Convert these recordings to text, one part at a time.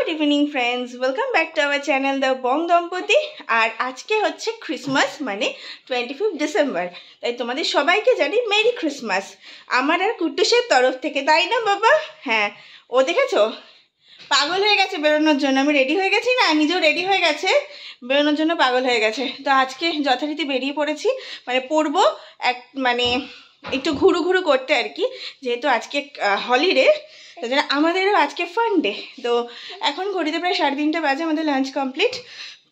Good evening friends welcome back to our channel the Bong Dampati. और आज के होच्छे क्रिसमास माने 25 डिसेम्बर, ताई तुम्हादेर सबाइके जानी मेरी क्रिसमास आमार आर कुट्टुसेर तरफ थेके, ताई ना बाबा? हाँ, ओ देखेछो पागल हये गेछे बेरोनोर जोन्नो। आमि रेडी हये गेछि ना, निजेओ रेडी हये गेछे, बेरोनोर जोन्नो पागल हये गेछे। तो आजके यथारीति बेरिये पड़ेछि, माने पड़बो एक माने एकटु घुरु घुरु करते आर कि, जेहेतु आजके हलिडे तो आमादेरो आजके फान डे। तो एखन घड़िते प्राय 3:30 बाजे, आमादेर लांच कमप्लीट।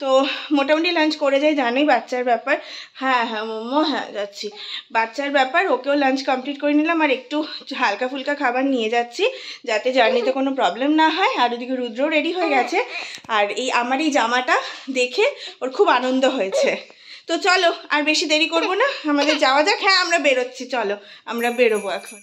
तो मोटामुटी लांच करे जाई, जानोई बाच्चार ब्यापार। हाँ हाँ मोमो, हाँ जाচ্ছি बाच्चार ब्यापार, ओकेও लांच कमप्लीट करे निलाम और एकटू हालका फुलका खाबार निये जाচ্ছি যাতে জার্নিতে কোনো প্রবলেম না হয়। আর ওদিকে রুদ্র রেডি হয়ে গেছে, আর এই আমার এই জামাটা দেখে ওর খুব আনন্দ হয়েছে। তো চলো আর বেশি দেরি করব না, আমাদের যাওয়া যাক। হ্যাঁ আমরা বেরোচ্ছি, চলো আমরা বেরোবো এখন।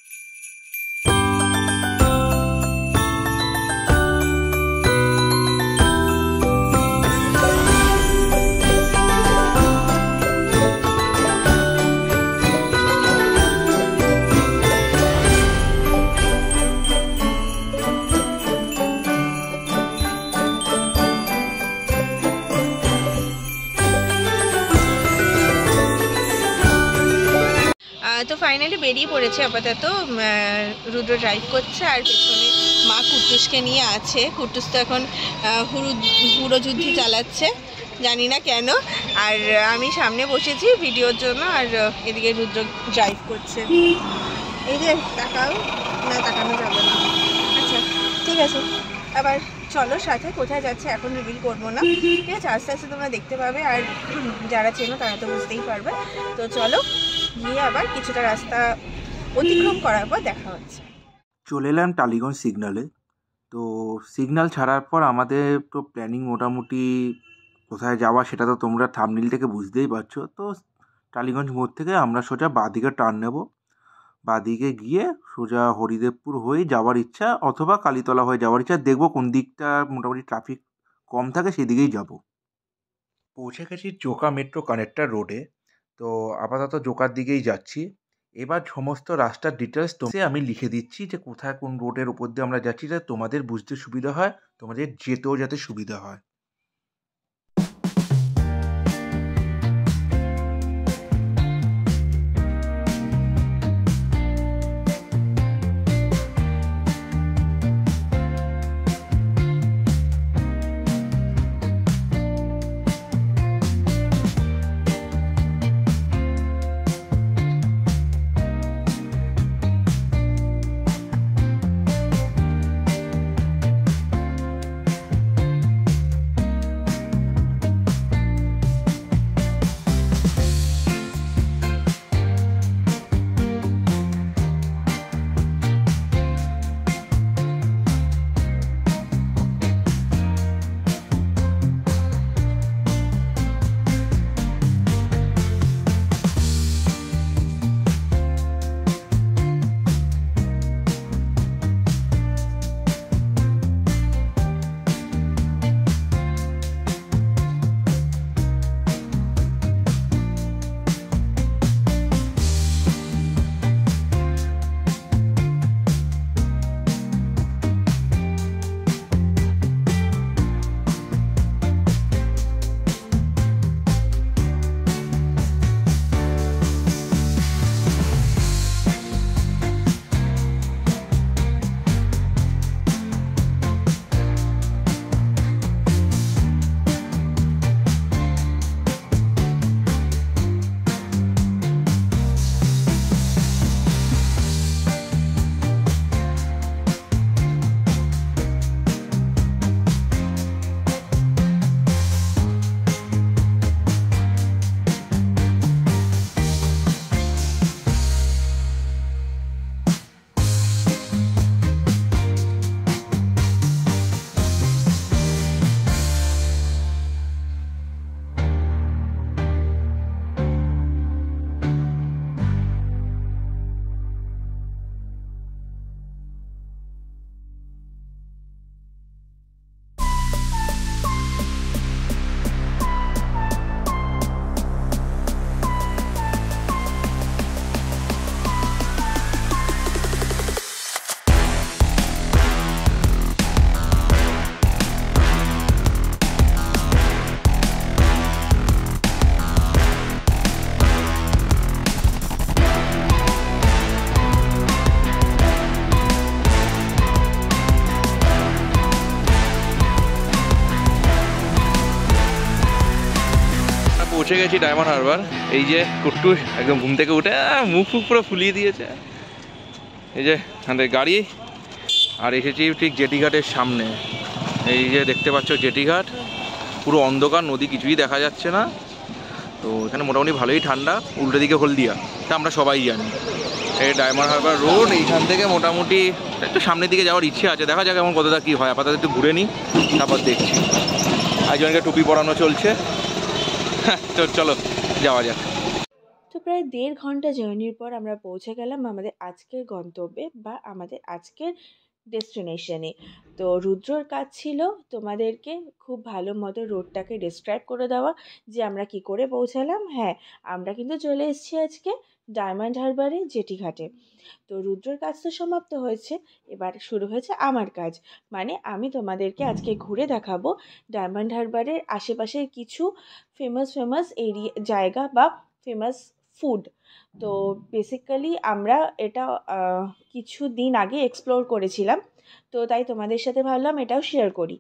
तो फाइनली बेरिए पड़े आपातत रुद्र ड्राइव करছে আর পেছনে মা কুট্টুসকে নিয়ে আছে। কুট্টুস তো এখন হুড়োযুদ্ধি চালাচ্ছে, জানি না কেন। আর আমি সামনে বসেছি ভিডিওর জন্য, আর এদিকে রুদ্র ড্রাইভ করছে। এই যে তাকাও না, তাকানো যাবে না। আচ্ছা ঠিক আছে, আবার চলো সাথে কোথায় যাচ্ছে এখন রিভিল করবো না, ঠিক আছে? আস্তে আস্তে তোমরা দেখতে পাবে, আর যারা চেনো তারা তো বুঝতেই পারবে। তো চলো গিয়ে আবার কিছুটা রাস্তা অতিক্রম করার পর দেখা হচ্ছে। চলে এলাম টালিগঞ্জ সিগনালে। তো সিগন্যাল ছাড়ার পর আমাদের তো প্ল্যানিং মোটামুটি কোথায় যাওয়া সেটা তো তোমরা থাম্বনেল থেকে বুঝতেই পারছো। তো টালিগঞ্জ মোড় থেকে আমরা সোজা বাঁদিকে টার্ন নেব, বাঁদিকে গিয়ে সোজা হরিদেবপুর হয়ে যাওয়ার ইচ্ছা, অথবা কালীতলা হয়ে যাওয়ার ইচ্ছা। দেখবো কোন দিকটা মোটামুটি ট্রাফিক কম থাকে সেদিকেই যাব। পৌঁছে গেছি জোকা মেট্রো কানেক্টর রোডে। তো আপাতত জোকার দিকেই যাচ্ছি। এবার সমস্ত রাস্তার ডিটেলস আমি লিখে দিচ্ছি, যে কোথায় কোন রোডের উপর দিয়ে আমরা যাচ্ছি, যাতে তোমাদের বুঝতে সুবিধা হয়, তোমাদের যেতেও যাতে সুবিধা হয়। গেছি ডায়মন্ড হারবার। এই যে কুট্টুস একদম ঘুম থেকে উঠে মুখ ফুক পুরো ফুলিয়ে দিয়েছে। এই যে আমাদের গাড়ি, আর এসেছি ঠিক জেটিঘাটের সামনে। এই যে দেখতে পাচ্ছ জেটিঘাট, পুরো অন্ধকার, নদী কিছুই দেখা যাচ্ছে না। তো এখানে মোটামুটি ভালোই ঠান্ডা। উল্টো দিকে হলদিয়া, তা আমরা সবাই জানি। এই ডায়মন্ড হারবার রোড, এইখান থেকে মোটামুটি একটু সামনের দিকে যাওয়ার ইচ্ছে আছে, দেখা যাক এমন কতটা কী হয়। আপাতত একটু ঘুরে নিই, তারপর দেখছি। একজনকে টুপি পরানো চলছে। তো চলো যাওয়া যাক। তো প্রায় 1.5 ঘন্টা জার্নির পর আমরা পৌঁছে গেলাম আমাদের আজকের গন্তব্যে বা আমাদের আজকের ডেস্টিনেশনে। তো রুদ্রর কাজ ছিল তোমাদেরকে খুব ভালো মতো রোডটাকে ডিসক্রাইব করে দেওয়া, যে আমরা কি করে পৌঁছালাম। হ্যাঁ, আমরা কিন্তু চলে এসেছি আজকে ডায়মন্ড হারবারে জেটিঘাটে। তো রুদ্রর কাজ তো সমাপ্ত হয়েছে, এবার শুরু হয়েছে আমার কাজ। মানে আমি তোমাদেরকে আজকে ঘুরে দেখাবো ডায়মন্ড হারবারের আশেপাশের কিছু ফেমাস জায়গা বা ফেমাস ফুড। তো বেসিক্যালি আমরা এটা কিছু দিন আগে এক্সপ্লোর করেছিলাম, তো তাই তোমাদের সাথে ভাবলাম এটাও শেয়ার করি,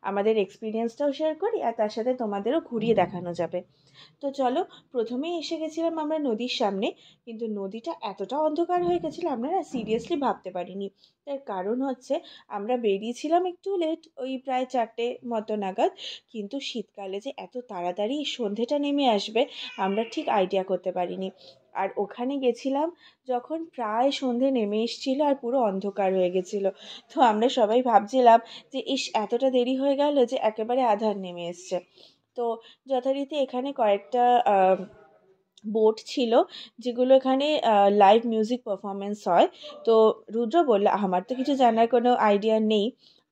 আমাদের এক্সপিরিয়েন্সটাও শেয়ার করি, আর তার সাথে তোমাদেরও ঘুরিয়ে দেখানো যাবে। তো চলো, প্রথমেই এসে গেছিলাম আমরা নদীর সামনে, কিন্তু নদীটা এতটা অন্ধকার হয়ে গেছিলো আমরা না সিরিয়াসলি ভাবতে পারিনি। তার কারণ হচ্ছে আমরা বেরিয়েছিলাম একটু লেট, ওই প্রায় 4টে মতো নাগাদ, কিন্তু শীতকালে যে এত তাড়াতাড়ি সন্ধেটা নেমে আসবে আমরা ঠিক আইডিয়া করতে পারিনি। আর ওখানে গেছিলাম যখন প্রায় সন্ধে নেমে এসেছিলো আর পুরো অন্ধকার হয়ে গেছিলো। তো আমরা সবাই ভাবছিলাম যে ইস, এতটা দেরি হয়ে গেল যে একেবারে আঁধার নেমে এসছে। তো যথারীতি এখানে কয়েকটা বোট ছিল, যেগুলো এখানে লাইভ মিউজিক পারফরমেন্স হয়। তো রুদ্র বলল, আমার তো কিছু জানার কোনো আইডিয়া নেই,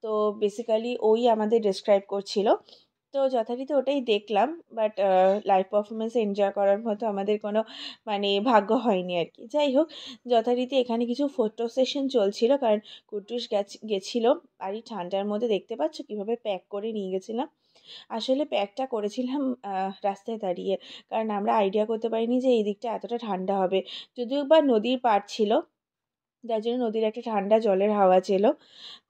তো বেসিক্যালি ওই আমাদের ডেসক্রাইব করছিল। তো যথারীতি ওটাই দেখলাম, বাট লাইভ পারফরমেন্স এনজয় করার মতো আমাদের কোনো মানে ভাগ্য হয়নি আর কি। যাই হোক, যথারীতি এখানে কিছু ফটো সেশন চলছিল, কারণ কুটুস গেছিলো আর এই ঠান্ডার মধ্যে দেখতে পাচ্ছ কীভাবে প্যাক করে নিয়ে গেছিলাম। আসলে প্যাকটা করেছিলাম রাস্তায় দাঁড়িয়ে, কারণ আমরা আইডিয়া করতে পারিনি যে এই দিকটা এতটা ঠান্ডা হবে। যদিও বা নদীর পাড় ছিল, যার জন্য নদীর একটা ঠান্ডা জলের হাওয়া ছিল।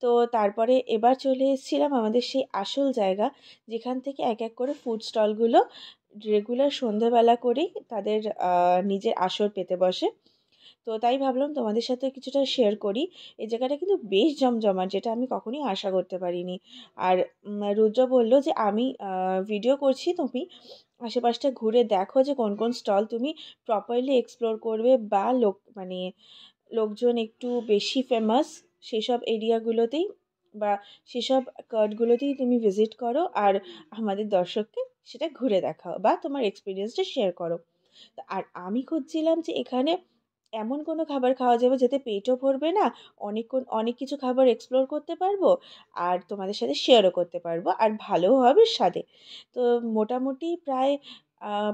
তো তারপরে এবার চলে এসেছিলাম আমাদের সেই আসল জায়গা, যেখান থেকে এক এক করে ফুড স্টলগুলো রেগুলার সন্ধেবেলা করেই তাদের নিজের আসর পেতে বসে। তো তাই ভাবলাম তোমাদের সাথে কিছুটা শেয়ার করি। এই জায়গাটা কিন্তু বেশ জমজমাট, যেটা আমি কখনোই আশা করতে পারিনি। আর রুদ্র বলল যে আমি ভিডিও করছি, তুমি আশেপাশটা ঘুরে দেখো যে কোন কোন স্টল তুমি প্রপারলি এক্সপ্লোর করবে, বা লোকজন একটু বেশি ফেমাস সেসব এরিয়াগুলোতেই বা সেসব কার্টগুলোতেই তুমি ভিজিট করো, আর আমাদের দর্শককে সেটা ঘুরে দেখাও বা তোমার এক্সপিরিয়েন্সটা শেয়ার করো। আর আমি খুঁজছিলাম যে এখানে এমন কোনো খাবার খাওয়া যাবে যাতে পেটও ভরবে না, অনেক কিছু খাবার এক্সপ্লোর করতে পারবো, আর তোমাদের সাথে শেয়ারও করতে পারবো, আর ভালোও হবে স্বাদে। তো মোটামুটি প্রায়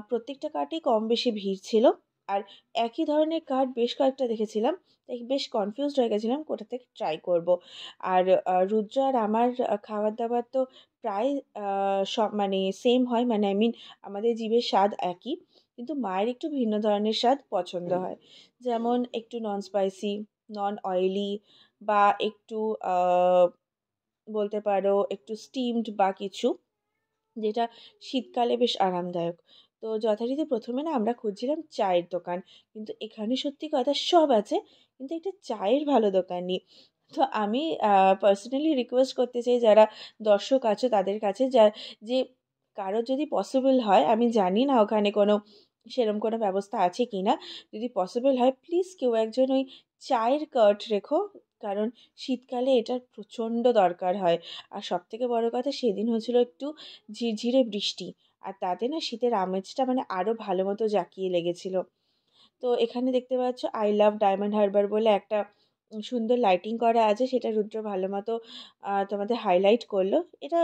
প্রত্যেকটা কার্টেই কম বেশি ভিড় ছিল, আর একই ধরনের কার্ট বেশ কয়েকটা দেখেছিলাম, তাই বেশ কনফিউজড হয়ে গেছিলাম কোথা থেকে ট্রাই করব। আর রুদ্র আর আমার খাবার দাবার তো প্রায় সব মানে সেম হয়, মানে আমাদের জিভের স্বাদ একই, কিন্তু মায়ের একটু ভিন্ন ধরনের স্বাদ পছন্দ হয়। যেমন একটু নন স্পাইসি, নন অয়েলি, বা একটু বলতে পারো একটু স্টিমড বা কিছু, যেটা শীতকালে বেশ আরামদায়ক। তো যথারীতি প্রথমে না আমরা খুঁজছিলাম চায়ের দোকান, কিন্তু এখানে সত্যি কথা সব আছে, কিন্তু একটা চায়ের ভালো দোকান নেই। তো আমি পার্সোনালি রিকোয়েস্ট করতে চাই যারা দর্শক আছো তাদের কাছে, যে কারো যদি পসিবল হয়, আমি জানি না ওখানে সেরকম কোনো ব্যবস্থা আছে কি না, যদি পসিবল হয় প্লিজ কেউ একজন ওই চায়ের কার্ট রেখো, কারণ শীতকালে এটার প্রচণ্ড দরকার হয়। আর সবথেকে বড় কথা, সেদিন হয়েছিল একটু ঝিরঝিরে বৃষ্টি, আর তাতে না শীতের আমেজটা মানে আরও ভালো মতো জাঁকিয়ে লেগেছিল। তো এখানে দেখতে পাচ্ছ আই লাভ ডায়মন্ড হারবার বলে একটা সুন্দর লাইটিং করা আছে, সেটা রুদ্র ভালো মতো তোমাদের হাইলাইট করলো। এটা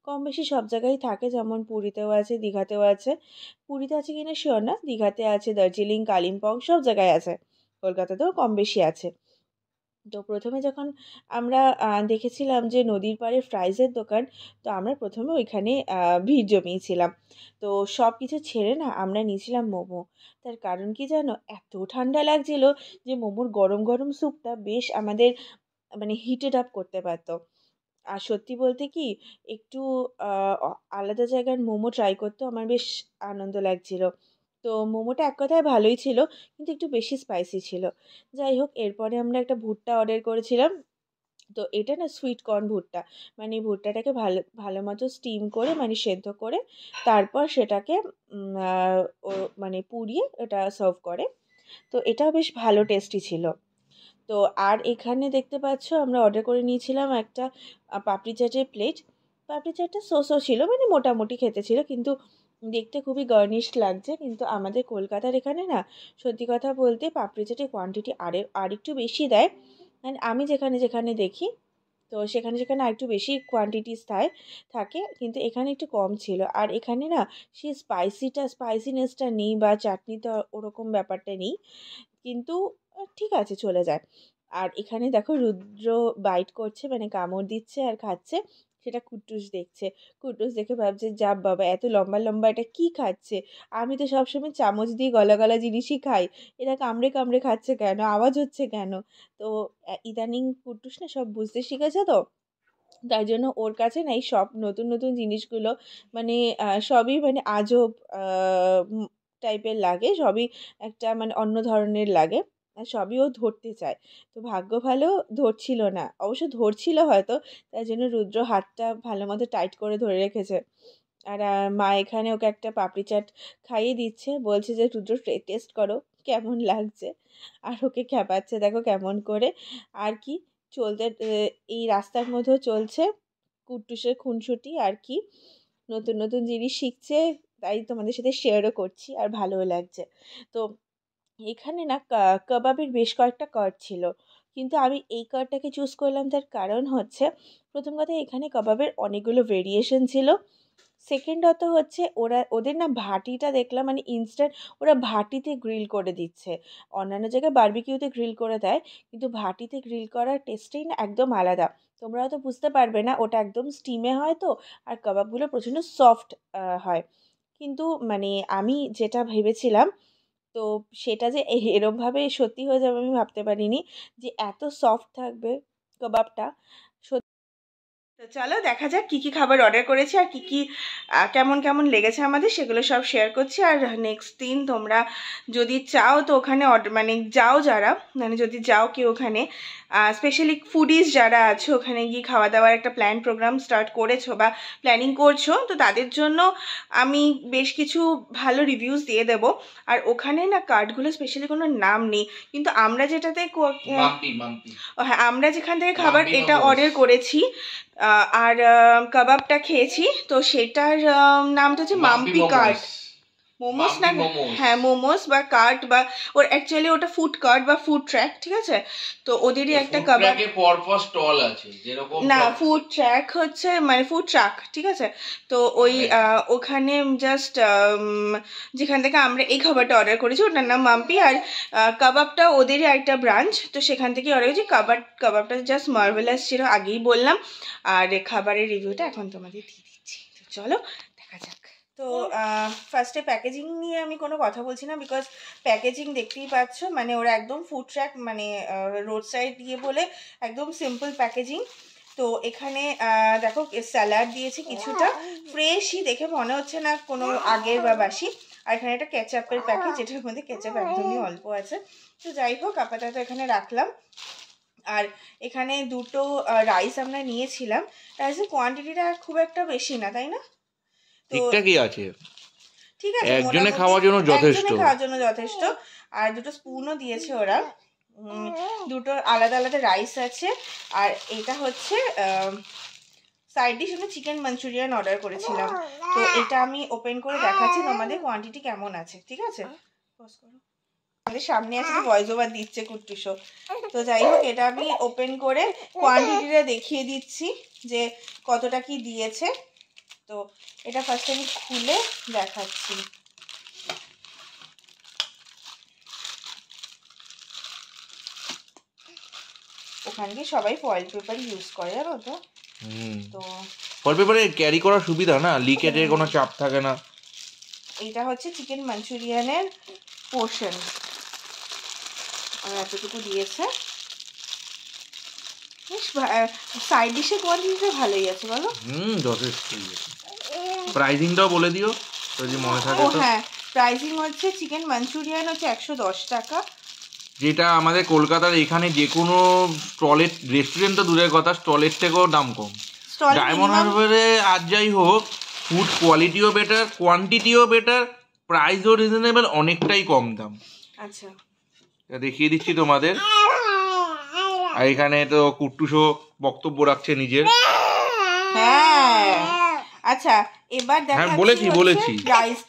কম বেশি সব জায়গায় থাকে, যেমন পুরীতেও আছে, দীঘাতেও আছে। পুরীতে আছে কিনা শিওর না, দীঘাতে আছে, দার্জিলিং, কালিম্পং সব জায়গায় আছে, কলকাতাতেও কম বেশি আছে। তো প্রথমে যখন আমরা দেখেছিলাম যে নদীর পাড়ে ফ্রাইজের দোকান, তো আমরা প্রথমে ওইখানে ভিড় জমিয়েছিলাম। তো সব কিছু ছেড়ে না আমরা নিয়েছিলাম মোমো। তার কারণ কি জানো, এত ঠান্ডা লাগছিল যে মোমোর গরম গরম স্যুপটা বেশ আমাদের মানে হিটেড আপ করতে পারতো। আর সত্যি বলতে কি, একটু আলাদা জায়গার মোমো ট্রাই করতেও আমার বেশ আনন্দ লাগছিল। তো মোমোটা এক কথায় ভালোই ছিল, কিন্তু একটু বেশি স্পাইসি ছিল। যাই হোক, এরপরে আমরা একটা ভুট্টা অর্ডার করেছিলাম। তো এটা না সুইট কর্ন ভুট্টা, মানে ভুট্টাটাকে ভালো ভালো মতো স্টিম করে, মানে সেদ্ধ করে, তারপর সেটাকে ও মানে পুড়িয়ে এটা সার্ভ করে। তো এটাও বেশ ভালো টেস্টি ছিল। তো আর এখানে দেখতে পাচ্ছ আমরা অর্ডার করে নিয়েছিলাম একটা পাপড়ি চাটের প্লেট। পাপড়ি চাটটা সো ছিল, মানে মোটামুটি খেতে ছিল, কিন্তু দেখতে খুবই গার্নিশড লাগছে। কিন্তু আমাদের কলকাতার এখানে না, সত্যি কথা বলতে পাপড়ি চাটের কোয়ান্টিটি আরেকটু বেশি দেয়। অ্যান্ড আমি যেখানে যেখানে দেখি, তো সেখানে সেখানে আরেকটু বেশি কোয়ান্টিটিস থাকে, কিন্তু এখানে একটু কম ছিল। আর এখানে না সেই স্পাইসিনেসটা নেই, বা চাটনিটা ওরকম ব্যাপারটা নেই, কিন্তু ঠিক আছে, চলে যায়। আর এখানে দেখো রুদ্র বাইট করছে, মানে কামড় দিচ্ছে আর খাচ্ছে। সেটা কুট্টুস দেখছে। কুট্টুস দেখে ভাবছে, যা বাবা, এত লম্বা লম্বা এটা কি খাচ্ছে! আমি তো সবসময় চামচ দিয়ে গলা গলা জিনিসই খাই, এরা কামড়ে কামড়ে খাচ্ছে কেন, আওয়াজ হচ্ছে কেন? তো ইদানিং কুট্টুস না সব বুঝতে শিখেছে, তো তাই জন্য ওর কাছে না এই সব নতুন নতুন জিনিসগুলো, মানে সবই মানে আজব টাইপের লাগে, সবই একটা মানে অন্য ধরনের লাগে, আর সবই ও ধরতে চায়। তো ভাগ্য ভালো ধরছিল না, অবশ্য ধরছিল হয়তো, তাই জন্য রুদ্র হাতটা ভালো মতো টাইট করে ধরে রেখেছে। আর মা এখানে ওকে একটা পাপড়ি চাট খাইয়ে দিচ্ছে, বলছে যে রুদ্র টেস্ট করো কেমন লাগছে। আর ওকে খেপাচ্ছে দেখো কেমন করে। আর কি, চলতে এই রাস্তার মধ্যেও চলছে কুট্টুসের খুনসুটি, আর কি নতুন নতুন জিনিস শিখছে, তাই তোমাদের সাথে শেয়ারও করছি, আর ভালোও লাগছে। তো এখানে না কাবাবের বেশ কয়েকটা কার্ড ছিল, কিন্তু আমি এই কার্ডটাকে চুজ করলাম। তার কারণ হচ্ছে, প্রথম কথা এখানে কাবাবের অনেকগুলো ভেরিয়েশন ছিল। সেকেন্ডত হচ্ছে ওদের না ভাটিটা দেখলাম, মানে ইনস্ট্যান্ট ওরা ভাটিতে গ্রিল করে দিচ্ছে। অন্যান্য জায়গায় বারবিকিউতে গ্রিল করে দেয়, কিন্তু ভাটিতে গ্রিল করার টেস্টেই না একদম আলাদা। তোমরা হয়তো বুঝতে পারবে না, ওটা একদম স্টিমে হয় তো, আর কাবাবগুলো প্রচণ্ড সফট হয়। কিন্তু মানে আমি যেটা ভেবেছিলাম, তো সেটা যে এরমভাবে সত্যি হয়ে যাবে আমি ভাবতে পারিনি, যে এত সফট থাকবে কাবাবটা। তো চলো দেখা যাক কী কী খাবার অর্ডার করেছি, আর কী কী কেমন কেমন লেগেছে আমাদের, সেগুলো সব শেয়ার করছি। আর নেক্সট দিন তোমরা যদি চাও তো ওখানে মানে যাও যারা, মানে যদি যাও কি ওখানে, স্পেশালি ফুডিজ যারা আছো, ওখানে গিয়ে খাওয়া দাওয়ার একটা প্রোগ্রাম স্টার্ট করেছো বা প্ল্যানিং করছো, তো তাদের জন্য আমি বেশ কিছু ভালো রিভিউজ দিয়ে দেবো। আর ওখানে না কার্ডগুলো স্পেশালি কোনো নাম নেই, কিন্তু আমরা যেটাতে হ্যাঁ, আমরা যেখান থেকে খাবার এটা অর্ডার করেছি আর কাবাবটা খেয়েছি, তো সেটার নামটা হচ্ছে মাম্পি কার্ট। মোমোস না, হ্যাঁ মোমোস বা কার্ট, বা ওর অ্যাকচুয়ালি ওটা ফুড কার্ট বা ফুড ট্র্যাক, ঠিক আছে। তো ওদেরই একটা কাবাব পরপর স্টল আছে, যেরকম না ফুড ট্র্যাক হচ্ছে মানে ফুড ট্রাক, ঠিক আছে। তো ওই ওখানে জাস্ট যেখান থেকে আমরা এই খাবারটা অর্ডার করেছি ওটার নাম মাম্পি। আর কাবাবটা ওদেরই একটা ব্রাঞ্চ, তো সেখান থেকে অর্ডার করেছি। কাবাবটা জাস্ট মার্ভেলাস ছিল, আগেই বললাম। আর খাবারের রিভিউটা এখন তোমাদের দিয়ে দিচ্ছি, তো চলো দেখা যাক। তো ফার্স্টে প্যাকেজিং নিয়ে আমি কোনো কথা বলছি না, বিকজ প্যাকেজিং দেখতেই পাচ্ছ, মানে ওরা একদম ফুড ট্র্যাক, মানে রোড সাইড দিয়ে বলে একদম সিম্পল প্যাকেজিং। তো এখানে দেখো স্যালাড দিয়েছে কিছুটা, ফ্রেশই দেখে মনে হচ্ছে না কোনো আগের বা বাসি। আর এখানে একটা কেচাপের প্যাকেট, যেটার মধ্যে কেচাপ একদমই অল্প আছে। তো যাই হোক, আপাতত এখানে রাখলাম। আর এখানে দুটো রাইস আমরা নিয়েছিলাম। রাইসের কোয়ান্টিটিটা খুব একটা বেশি না, তাই না? তো ঠিকঠাকই আছে, ঠিক আছে, একজনে খাওয়ার জন্য যথেষ্ট। আর দুটো স্পুনও দিয়েছে ওরা। দুটো আলাদা আলাদা রাইস আছে। আর এটা হচ্ছে সাইড ডিশ, আমি চিকেন মাঞ্চুরিয়ান অর্ডার করেছিলাম। তো এটা আমি ওপেন করে দেখাচ্ছি তোমাদের কোয়ান্টিটি কেমন আছে, ঠিক আছে। আমাদের সামনে আছে, ভয়েস ওভার দিচ্ছে কুট্টুসো। তো যাই হোক, এটা আমি ওপেন করে কোয়ান্টিটিটা দেখিয়ে দিচ্ছি যে কতটা কি দিয়েছে। তো এটা ফার্স্ট আমি খুলে দেখাচ্ছি। ওখানে কি সবাই ফয়েল পেপার ইউজ করে, জানো তো। তো ফয়েল পেপারে ক্যারি করার সুবিধা না, লিকেজের কোনো চাপ থাকে না। এটা হচ্ছে চিকেন মাঞ্চুরিয়ানের পোর্শন, আর এতটুকু দিয়েছে। জানিস সাইড ডিশের কোয়ান্টিটিটা ভালোই আছে বলো। যথেষ্ট। প্রাইসিংটাও বলে দিও যদি মনে থাকে ও তো। হ্যাঁ, প্রাইসিং হচ্ছে চিকেন মাঞ্চুরিয়ান হচ্ছে 110 টাকা, যেটা আমাদের কলকাতার এখানে যে কোনো স্টলের, রেস্টুরেন্ট তো দূরের কথা, স্টলের থেকেও দাম কম। স্টল ডায়মন্ড হারবারে আর যাই হোক, ফুড কোয়ালিটিও বেটার, কোয়ান্টিটিও বেটার, প্রাইসও রিজনেবল, অনেকটাই কম দাম। আচ্ছা দেখিয়ে দিচ্ছি তোমাদের। আর এখানে তো কুট্টুসও বক্তব্য রাখছে নিজের। হ্যাঁ আচ্ছা, এবার বলেছি। রাইস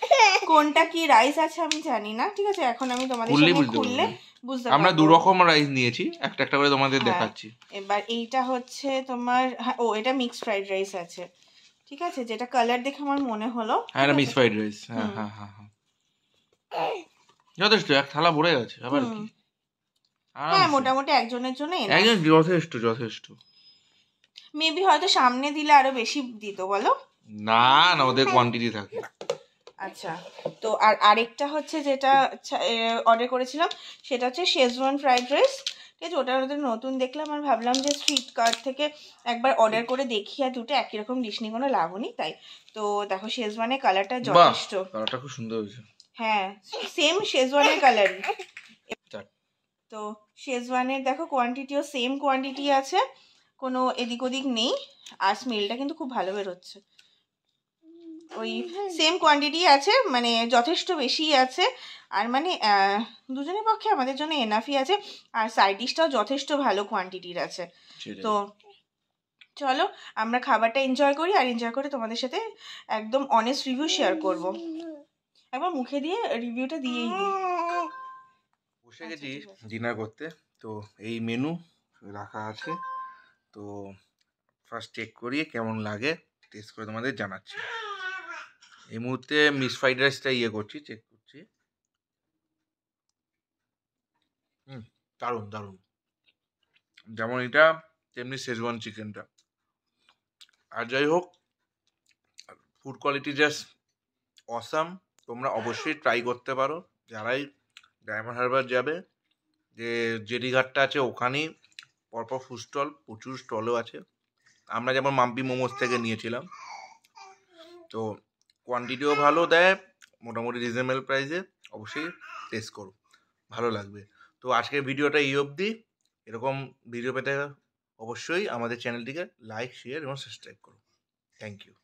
কোনটা কি রাইস আছে আমি জানি না, ঠিক আছে, এখন আমি তোমাদের সঙ্গে খুললে বুঝতে পারবো। আমরা দু রকম রাইস নিয়েছি, একটা একটা করে তোমাদের দেখাচ্ছি। এবার এইটা হচ্ছে তোমার, ও এটা মিক্স ফ্রাইড রাইস আছে, ঠিক আছে, যেটা কালার দেখে আমার মনে হলো। হ্যাঁ এটা মিক্স ফ্রাইড রাইস। হ্যাঁ যথেষ্ট, এক থালা ভরে গেছে আবার কি। হ্যাঁ মোটামুটি একজনের জন্য একজন যথেষ্ট। মেবি হয়তো সামনে দিলে আরো বেশি দিত বলো। না ওদের কোয়ান্টিটি থাকে। আচ্ছা, তো আর আরেকটা হচ্ছে যেটা অর্ডার করেছিলাম সেটা হচ্ছে শেজওয়ান ফ্রাইড রাইস, ঠিক আছে, ওটা ওদের নতুন দেখলাম আর ভাবলাম যে স্ট্রিট কার্ট থেকে একবার অর্ডার করে দেখি, আর দুটো একই রকম ডিশ নিয়ে কোনো লাভও নেই, তাই তো দেখো শেজওয়ানের কালারটা যথেষ্ট, কালারটা খুব সুন্দর হয়েছে। হ্যাঁ সেম শেজওয়ানের কালারই। তো শেজওয়ানের দেখো কোয়ান্টিটিও সেম কোয়ান্টিটি আছে, কোনো এদিক ওদিক নেই, আর স্মেলটা কিন্তু খুব ভালো বেরোচ্ছে, ওই সেম কোয়ান্টিটি আছে, মানে যথেষ্ট বেশি আছে, আর মানে দুজনের পক্ষে আমাদের জন্য এনাফই আছে, আর সাইড ডিশটাও যথেষ্ট ভালো কোয়ান্টিটির আছে। তো চলো আমরা খাবারটা এনজয় করি, আর এনজয় করে তোমাদের সাথে একদম অনেস্ট রিভিউ শেয়ার করব। একবার মুখে দিয়ে রিভিউটা দিয়েই দিই। বসে গেছি ডিনার করতে, তো এই মেনু রাখা আছে, তো ফার্স্ট চেক করি কেমন লাগে, টেস্ট করে তোমাদের জানাচ্ছি। এই মুহূর্তে মিক্স ফ্রাইড রাইসটা চেক করছি। দারুণ যেমন এটা তেমনি শেজওয়ান চিকেনটা। আর যাই হোক, ফুড কোয়ালিটি জাস্ট অসাম, তোমরা অবশ্যই ট্রাই করতে পারো যারাই ডায়মন্ড হারবার যাবে। যে জেডিঘাটটা আছে ওখানেই পরপর ফুড স্টল, প্রচুর স্টলও আছে। আমরা যেমন মাম্পি মোমোস থেকে নিয়েছিলাম, তো কোয়ান্টিটিও ভালো দেয়, মোটামুটি রিজনেবল প্রাইসে। অবশ্যই টেস্ট করো, ভালো লাগবে। তো আজকের ভিডিওটা এই অবধি। এরকম ভিডিও পেতে অবশ্যই আমাদের চ্যানেলটিকে লাইক, শেয়ার এবং সাবস্ক্রাইব করো। Thank you.